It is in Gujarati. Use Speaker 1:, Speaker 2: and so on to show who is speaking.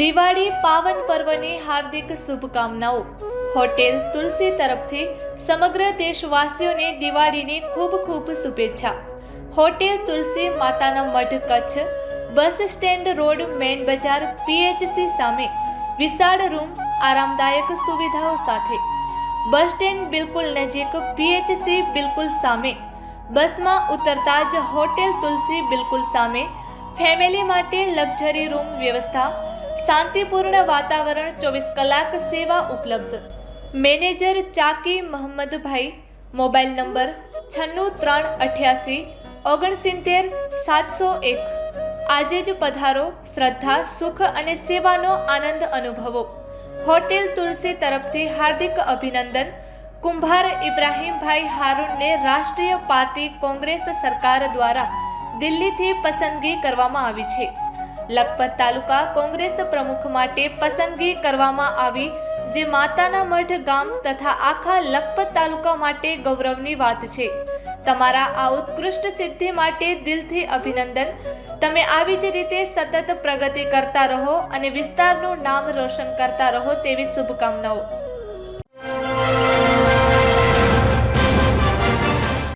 Speaker 1: દિવાળી પાવન પર્વની હાર્દિક શુભકામનાઓ। હોટેલ તુલસી તરફથી સમગ્ર દેશવાસીઓને દિવાળીની ખૂબ ખૂબ શુભેચ્છા। હોટેલ તુલસી માતાના Madh Kutch bus stand road main બજાર પીએચસી સામે વિશાળ રૂમ આરામદાયક સુવિધાઓ સાથે બસ સ્ટેન્ડ બિલકુલ નજીક પીએચસી બિલકુલ સામે બસમાં ઉતરતા જ હોટેલ તુલસી બિલકુલ સામે ફેમિલી માટે લક્ઝરી રૂમ વ્યવસ્થા, શાંતિપૂર્ણ વાતાવરણ, 24 કલાક સેવા ઉપલબ્ધ। Manager Chaki મોહમ્મદભાઈ, mobile number 9638869701। આજે જ પધારો, શ્રદ્ધા, સુખ અને સેવાનો આનંદ અનુભવો। હોટેલ તુલસી તરફથી હાર્દિક અભિનંદન। કુંભાર ઇબ્રાહીમભાઈ હારૂનને રાષ્ટ્રીય પાર્ટી કોંગ્રેસ સરકાર દ્વારા દિલ્હીથી પસંદગી કરવામાં આવી છે। લખપત તાલુકા કોંગ્રેસ પ્રમુખ માટે પસંદગી કરવામાં આવી, જે માતાના મઢ ગામ તથા આખા લખપત તાલુકા માટે ગૌરવની વાત છે। તમારા આ ઉત્કૃષ્ટ સિદ્ધિ માટે દિલથી અભિનંદન। તમે આવી જ રીતે સતત પ્રગતિ કરતા રહો અને વિસ્તારનું નામ રોશન કરતા રહો તેવી શુભકામનાઓ।